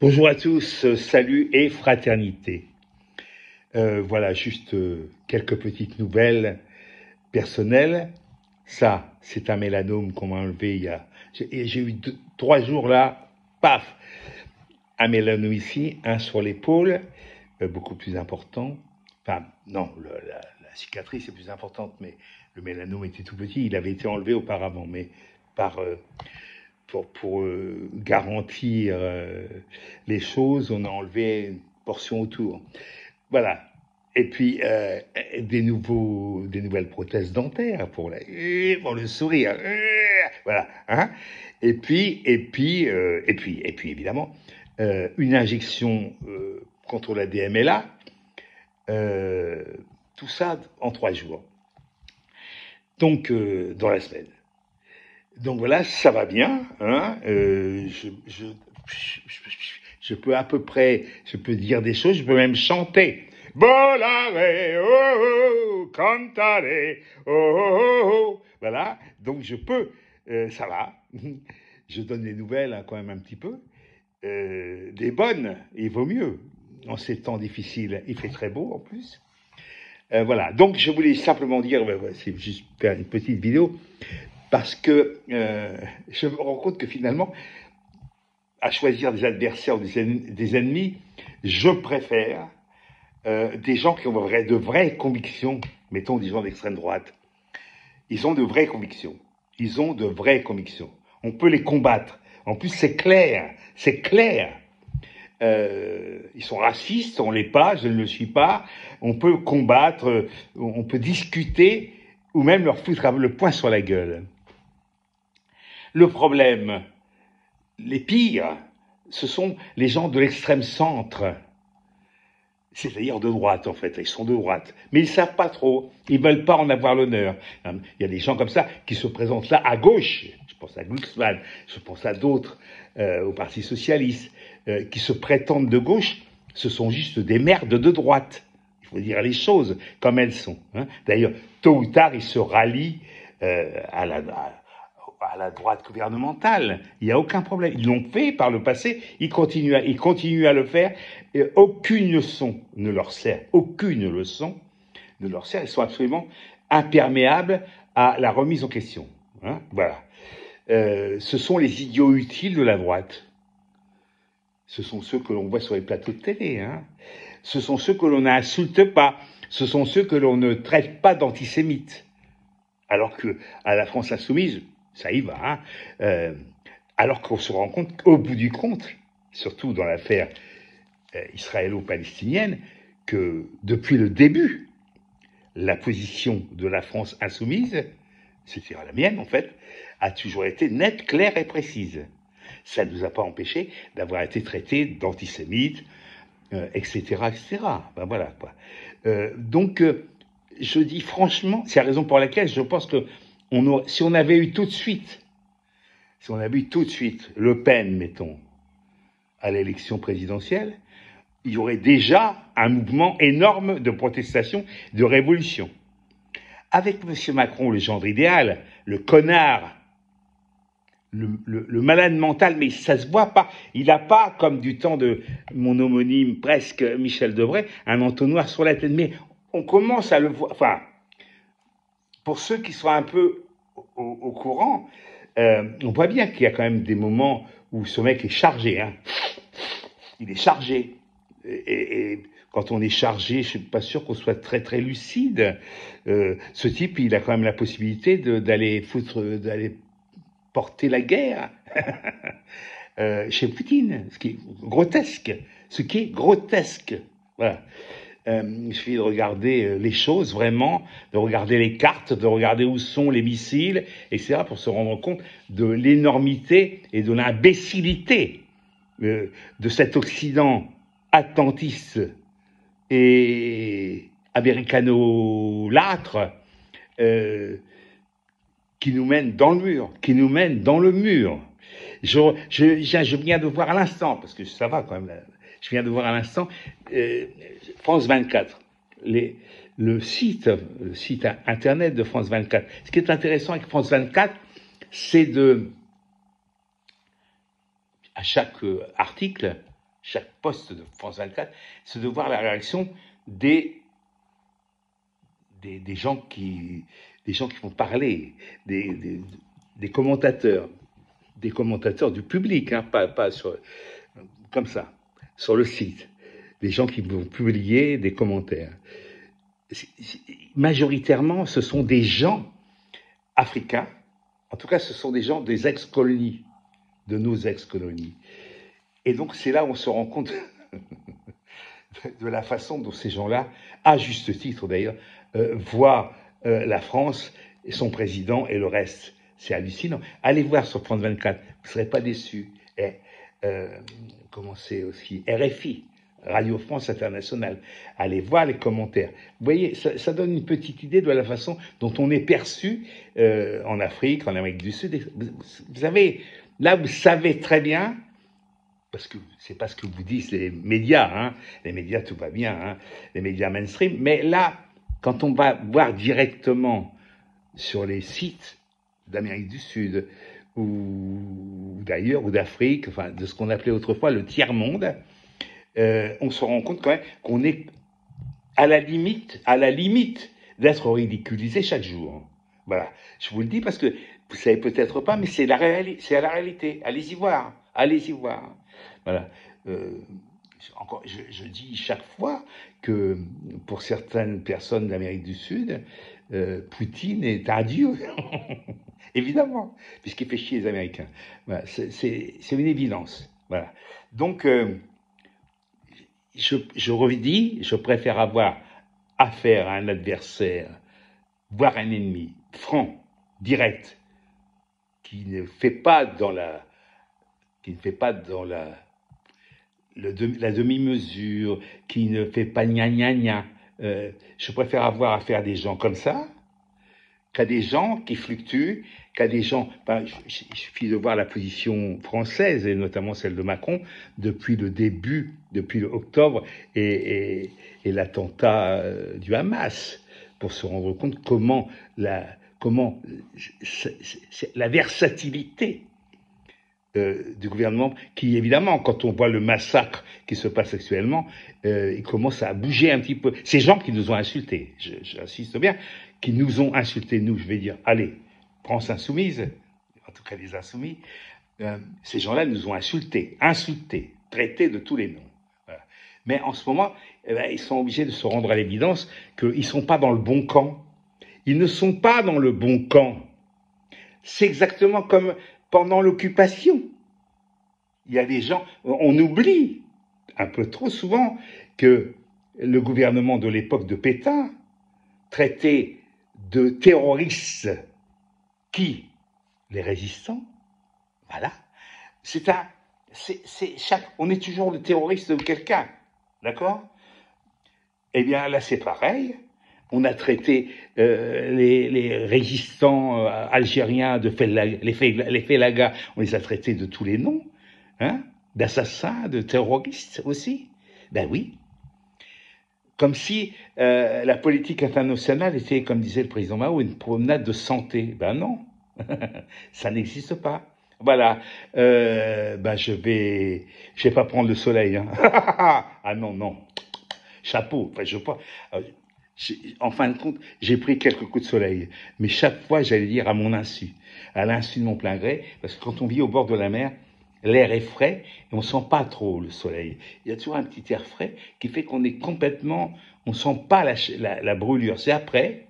Bonjour à tous, salut et fraternité. Voilà, juste quelques petites nouvelles personnelles. Ça, c'est un mélanome qu'on m'a enlevé il y a... J'ai eu 3 jours là, paf, un mélanome ici, un sur l'épaule, beaucoup plus important. Enfin, non, la cicatrice est plus importante, mais le mélanome était tout petit. Il avait été enlevé auparavant, mais par... pour garantir les choses, on a enlevé une portion autour. Voilà. Et puis des nouvelles prothèses dentaires pour le sourire. Voilà. Hein. Et puis évidemment une injection contre la DMLA. Tout ça en 3 jours. Donc dans la semaine. Donc voilà, ça va bien. Hein, je peux à peu près, je peux dire des choses, je peux même chanter. Volare, oh, oh, cantare, oh, oh, oh. Voilà, donc je peux, ça va. Je donne des nouvelles hein, quand même un petit peu. Des bonnes, il vaut mieux. En ces temps difficiles, il fait très beau en plus. Voilà, donc je voulais simplement dire, c'est juste faire une petite vidéo, parce que je me rends compte que finalement, à choisir des adversaires ou des ennemis, je préfère des gens qui ont de vraies convictions, mettons des gens d'extrême droite. Ils ont de vraies convictions. Ils ont de vraies convictions. On peut les combattre. En plus, c'est clair. C'est clair. Ils sont racistes, on l'est pas, je ne le suis pas. On peut combattre, on peut discuter, ou même leur foutre le poing sur la gueule. Le problème, les pires, ce sont les gens de l'extrême centre, c'est-à-dire de droite en fait, ils sont de droite, mais ils savent pas trop, ils veulent pas en avoir l'honneur. Il y a des gens comme ça qui se présentent là à gauche, je pense à Glucksmann, je pense à d'autres, au Parti Socialiste, qui se prétendent de gauche, ce sont juste des merdes de droite. Il faut dire les choses comme elles sont. Hein. D'ailleurs, tôt ou tard, ils se rallient à la droite gouvernementale. Il n'y a aucun problème. Ils l'ont fait par le passé, ils continuent à le faire. Et aucune leçon ne leur sert. Aucune leçon ne leur sert. Ils sont absolument imperméables à la remise en question. Hein, voilà. Ce sont les idiots utiles de la droite. Ce sont ceux que l'on voit sur les plateaux de télé. Hein. Ce sont ceux que l'on n'insulte pas. Ce sont ceux que l'on ne traite pas d'antisémites. Alors que à la France insoumise, ça y va. Hein. Alors qu'on se rend compte qu'au bout du compte, surtout dans l'affaire israélo-palestinienne, que depuis le début, la position de la France insoumise, c'est-à-dire la mienne en fait, a toujours été nette, claire et précise. Ça ne nous a pas empêché d'avoir été traités d'antisémites, etc., etc. Ben voilà quoi. Donc, je dis franchement, c'est la raison pour laquelle je pense que si on avait eu tout de suite Le Pen, mettons, à l'élection présidentielle, il y aurait déjà un mouvement énorme de protestation, de révolution. Avec M. Macron, le gendre idéal, le connard, le malade mental, mais ça se voit pas. Il n'a pas, comme du temps de mon homonyme presque Michel Debré, un entonnoir sur la tête. Mais on commence à le voir. Enfin, pour ceux qui sont un peu au courant, on voit bien qu'il y a quand même des moments où ce mec est chargé. Hein. Il est chargé. Et quand on est chargé, je suis pas sûr qu'on soit très très lucide. Ce type, il a quand même la possibilité d'aller porter la guerre chez Poutine, ce qui est grotesque. Voilà. Il suffit de regarder les choses vraiment, de regarder les cartes, de regarder où sont les missiles, etc., pour se rendre compte de l'énormité et de l'imbécilité de cet Occident attentiste et américano-lâtre qui nous mène dans le mur, Je viens de voir à l'instant, parce que ça va quand même, je viens de voir à l'instant France 24, le site internet de France 24. Ce qui est intéressant avec France 24, c'est à chaque article, chaque poste de France 24, c'est de voir la réaction des gens qui font parler, des commentateurs du public, hein, pas sur, comme ça, sur le site, des gens qui vont publier des commentaires. Majoritairement, ce sont des gens africains, en tout cas, ce sont des gens des ex-colonies, de nos ex-colonies. Et donc, c'est là où on se rend compte de la façon dont ces gens-là, à juste titre d'ailleurs, voient la France, et son président et le reste. C'est hallucinant. Allez voir sur France 24, vous ne serez pas déçus. Et, comment c'est aussi RFI, Radio France Internationale. Allez voir les commentaires. Vous voyez, ça donne une petite idée de la façon dont on est perçu en Afrique, en Amérique du Sud. Vous savez, là, vous savez très bien, parce que c'est pas ce que vous disent les médias, hein. Les médias, tout va bien, hein. Les médias mainstream. Mais là, quand on va voir directement sur les sites d'Amérique du Sud ou d'ailleurs, ou d'Afrique, enfin, de ce qu'on appelait autrefois le tiers-monde, on se rend compte quand même qu'on est à la limite d'être ridiculisé chaque jour. Voilà. Je vous le dis parce que vous savez peut-être pas, mais c'est la réalité. Allez-y voir. Voilà. Encore, je dis chaque fois que pour certaines personnes d'Amérique du Sud, Poutine est un dieu, évidemment, puisqu'il fait chier les Américains. Voilà, c'est une évidence. Voilà. Donc, je redis, je préfère avoir affaire à un adversaire, voire un ennemi franc, direct, qui ne fait pas dans la demi-mesure, qui ne fait pas gna gna gna. Je préfère avoir affaire à des gens comme ça, qu'à des gens qui fluctuent, qu'à des gens... il suffit de voir la position française, et notamment celle de Macron, depuis octobre, et l'attentat du Hamas, pour se rendre compte comment la versatilité du gouvernement, qui évidemment, quand on voit le massacre qui se passe actuellement, il commence à bouger un petit peu. Ces gens qui nous ont insultés, j'insiste bien, qui nous ont insultés, nous, je vais dire, allez, France insoumise, en tout cas les insoumis, ces gens-là nous ont insultés, traités de tous les noms. Voilà. Mais en ce moment, ils sont obligés de se rendre à l'évidence qu'ils ne sont pas dans le bon camp. Ils ne sont pas dans le bon camp. C'est exactement comme pendant l'occupation. Il y a des gens, on oublie un peu trop souvent que le gouvernement de l'époque de Pétain traitait de terroristes qui? Les résistants. Voilà. On est toujours le terroriste de quelqu'un. D'accord? Eh bien, là, c'est pareil. On a traité les résistants algériens, les Félagas, on les a traités de tous les noms, hein, d'assassins, de terroristes aussi. Ben oui. Comme si la politique internationale était, comme disait le président Mao, une promenade de santé. Ben non, ça n'existe pas. Voilà. Je vais pas prendre le soleil. Hein. Ah non. Chapeau. Enfin, en fin de compte, j'ai pris quelques coups de soleil, mais chaque fois, j'allais dire à mon insu, à l'insu de mon plein gré, parce que quand on vit au bord de la mer, l'air est frais et on sent pas trop le soleil. Il y a toujours un petit air frais qui fait qu'on est complètement, on sent pas la brûlure. C'est après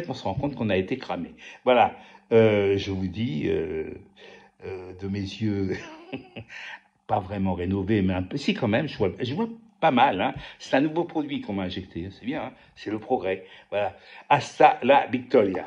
qu'on se rend compte qu'on a été cramé. Voilà, je vous dis, de mes yeux, pas vraiment rénovés, mais un peu, si quand même, je vois pas mal, hein. C'est un nouveau produit qu'on m'a injecté, c'est bien, hein. C'est le progrès. Voilà. Hasta la Victoria.